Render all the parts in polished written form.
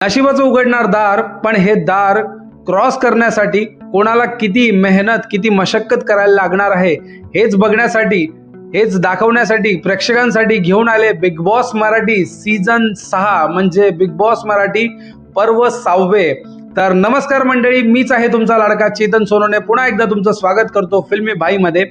नशिबाचं उघडणार दार, पण हे दार क्रॉस करण्यासाठी कोणाला किती मेहनत किती मशक्कत करायला लागणार आहे हेच बघण्यासाठी, हेच दाखवण्यासाठी प्रेक्षकांसाठी घेऊन आले बिग बॉस मराठी सीझन 6 म्हणजे बिग बॉस मराठी पर्व 6वे। तर नमस्कार मंडळी, मीच आहे तुमचा लाडका चेतन सोनवणे। पुन्हा एकदा तुमचं स्वागत करतो फिल्मी भाई मध्ये।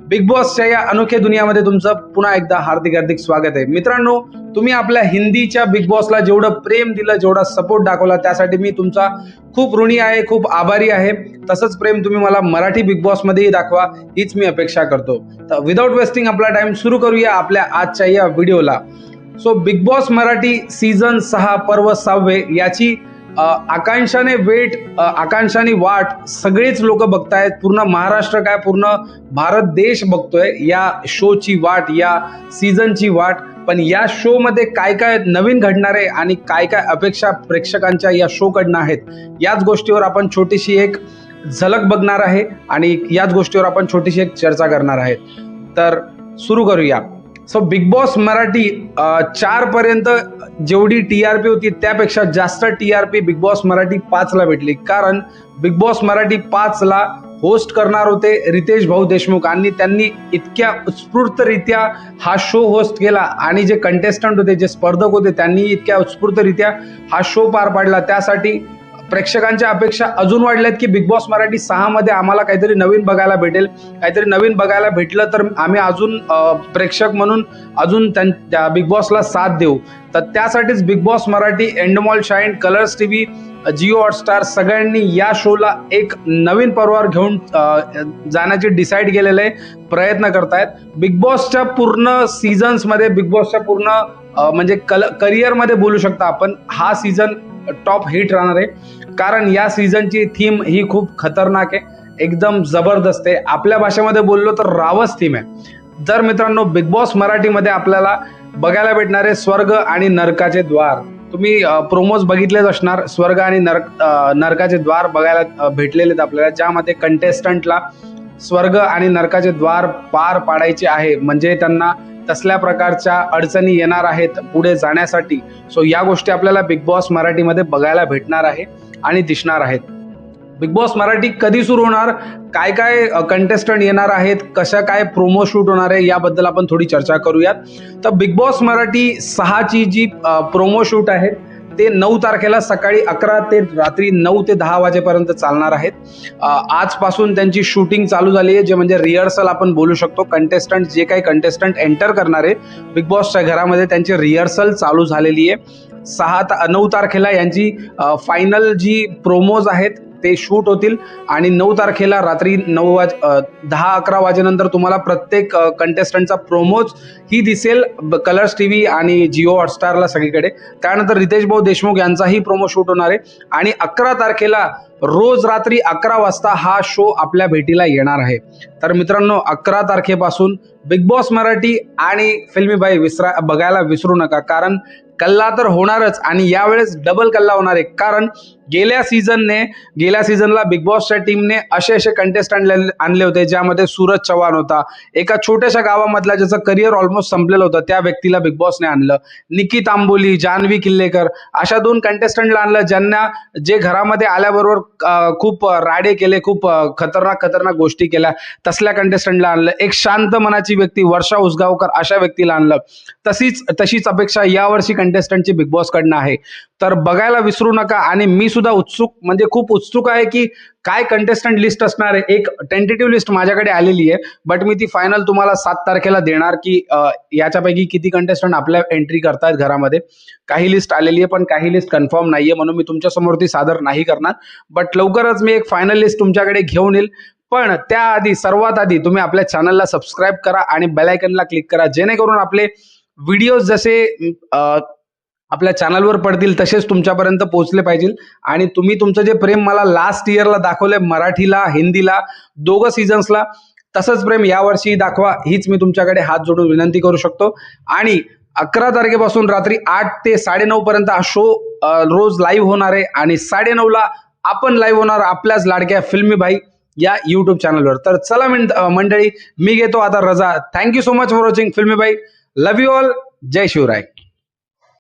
बिग बॉसच्या या अनोख्या दुनियामध्ये तुमचं पुन्हा एकदा हार्दिक हार्दिक स्वागत आहे। मित्रांनो, तुम्ही आपल्या हिंदीच्या बिग बॉसला जेवढं प्रेम दिलं, जेवढा सपोर्ट दाखवला, त्यासाठी मी तुमचा खूप ऋणी आहे, खूप आभारी आहे। तसंच प्रेम तुम्ही मला मराठी बिग बॉस मध्येही दाखवा, हीच मी अपेक्षा करतो। तर विदाउट वेस्टिंग आपला टाइम सुरू करूया आपल्या आजच्या या व्हिडिओला। So big Boss Marathi season 6 पर्व 6वे याची आकांक्षाने आकांक्षाने वाट सगळेच लोक बघतायत। पूर्ण महाराष्ट्र काय, पूर्ण भारत देश बघतोय या शोची वाट, या सीझनची वाट। पण या शो मध्ये काय काय नवीन घडणार आहे आणि काय काय अपेक्षा प्रेक्षकांच्या या शो कडनं आहेत, याच गोष्टीवर आपण छोटीशी एक झलक बघणार आहे आणि याच गोष्टीवर आपण छोटीशी एक चर्चा करणार आहे। तर सुरू करूया। सो बिग बॉस मराठी 4 पर्यंत जेवढी टीआरपी होती त्यापेक्षा जास्त टीआरपी बिग बॉस मराठी 5 ला भेटली। कारण बिग बॉस मराठी 5 ला होस्ट करणार होते रितेश भाऊ देशमुख आणि त्यांनी इतक्या उत्स्फूर्तरित्या हा शो होस्ट केला आणि जे कंटेस्टंट होते, जे स्पर्धक होते, त्यांनी इतक्या उत्स्फूर्तरित्या हा शो पार पाडला। त्यासाठी प्रेक्षकांच्या अपेक्षा अजून वाढल्यात की बिग बॉस मराठी 6 मध्ये आम्हाला काहीतरी नवीन बघायला भेटेल। काहीतरी नवीन बघायला भेटलं तर आम्ही अजून प्रेक्षक म्हणून अजून त्या बिग बॉसला साथ देऊ। तर त्यासाठीच Bigg Boss Marathi, Endemol Shine, Colors TV, Jio Hotstar सगळ्यांनी या शोला एक नवीन पर्वावर घेऊन जाण्याचे डिसाईड केलेले प्रयत्न करतायत। बिग बॉसच्या पूर्ण सीझन्स मध्ये, बिग बॉसच्या पूर्ण म्हणजे करिअर मध्ये बोलू शकता आपण, हा सीझन टॉप हिट राहणार आहे। कारण या सीझनची थीम ही खूप खतरनाक आहे, एकदम जबरदस्त आहे। आपल्या भाषेमध्ये बोललो तर रावस थीम आहे। जर मित्रांनो, बिग बॉस मराठीमध्ये आपल्याला बघायला भेटणारे स्वर्ग आणि नरकाचे द्वार, तुम्ही प्रोमोज बघितलेच असणार। स्वर्ग आणि नरकाचे द्वार बघायला भेटलेले आपल्याला, ज्यामध्ये कंटेस्टंटला स्वर्ग आणि नरकाचे द्वार पार पाडायचे आहे, म्हणजे त्यांना तसल्या प्रकारच्या अडचणी येणार आहेत पुढे जाण्यासाठी। सो या गोष्टी आपल्याला बिग बॉस मराठीमध्ये बघायला भेटणार आहे आणि दिसणार आहेत। बिग बॉस मराठी कधी सुरू होणार, काय काय कंटेस्टंट येणार आहेत, कशा काय प्रोमो शूट होणार आहे, याबद्दल आपण थोडी चर्चा करूयात। तर बिग बॉस मराठी 6ची जी प्रोमो शूट आहे ते 9 तारखेला सकाळी 11 ते रात्री 9 ते 10 वाजेपर्यंत चालणार आहेत। आजपासून त्यांची शूटिंग चालू झाली आहे, जे म्हणजे रिहर्सल आपण बोलू शकतो। कंटेस्टंट, जे काही कंटेस्टंट एंटर करणार आहे बिग बॉसच्या घरामध्ये, त्यांची रिहर्सल चालू झालेली आहे। 9 तारखेला यांची फायनल जी प्रोमोज आहेत ते शूट होतील आणि 9 तारखेला रात्री 10-11 वाजेनंतर तुम्हाला प्रत्येक कंटेस्टंटचा प्रोमोज ही दिसेल कलर्स टीव्ही आणि जिओ हॉटस्टारला सगळीकडे। त्यानंतर रितेश भाऊ देशमुख यांचाही प्रोमो शूट होणार आहे आणि 11 तारखेला रोज रात्री 11 वाजता हा शो आपल्या भेटीला येणार आहे। तर मित्रांनो, 11 तारखेपासून बिग बॉस मराठी आणि फिल्मी भाई बघायला विसरू नका। कारण कल्ला तर होणारच आणि यावेळेस डबल कल्ला होणार आहे। कारण गेल्या सीझनला बिग बॉसच्या टीमने असे कंटेस्टंट आणले होते, ज्यामध्ये सूरज चव्हाण होता, एका छोट्याशा गावामधला ज्याचं करिअर ऑलमोस्ट संपलेलं होतं, त्या व्यक्तीला बिग बॉसने आणलं। निकी तांबोली, जान्हवी किल्लेकर अशा 2 कंटेस्टंटला आणलं, ज्यांना जे घरामध्ये आल्याबरोबर खूप राडे केले, खूप खतरनाक गोष्टी केल्या, तसल्या कंटेस्टंटला आणलं। एक शांत मनाची व्यक्ती वर्षा उसगावकर अशा व्यक्तीला आणलं। तशीच अपेक्षा यावर्षी कंटेस्टंटची बिग बॉस कडनं आहे। तर बघायला विसरू नका आणि मी सुद्धा खूप उत्सुक आहे की काय कंटेस्टंट लिस्ट असणार आहे। एक टेंटेटिव्ह लिस्ट माझ्याकडे आलेली आहे, बट मी ती फायनल तुम्हाला 7 तारखेला देणार की याच्यापैकी किती कंटेस्टंट आपल्या एंट्री करतायत घरामध्ये। काही लिस्ट आलेली आहे पण काही लिस्ट कन्फर्म नाहीये, म्हणून मी तुमच्या समोर ती सादर नाही करणार, बट लवकरच मी एक फायनल लिस्ट तुमच्याकडे घेऊन येईल। पण त्याआधी, सर्वात आधी तुम्ही आपल्या चॅनलला सबस्क्राईब करा आणि बेल आयकनला क्लिक करा, जेणेकरून आपले व्हिडिओज जसे आपल्या चॅनलवर पडतील तसेच तुमच्यापर्यंत पोहोचले पाहिजे। आणि तुम्ही तुमचं जे प्रेम मला लास्ट इयरला दाखवलंय, मराठीला हिंदीला दोघं सीझन्सला, तसंच प्रेम यावर्षी दाखवा, हीच मी तुमच्याकडे हात जोडून विनंती करू शकतो। आणि 11 तारखेपासून रात्री 8 ते 9:30 पर्यंत हा शो रोज लाईव्ह होणार आहे आणि 9:30ला आपण लाईव्ह होणार आपल्याच लाडक्या फिल्मी भाई या युट्यूब चॅनलवर। तर चला मंडळी, मी घेतो आता रजा। Thank you so much for watching Filmi Bhai. Love you all. जय शिवराय।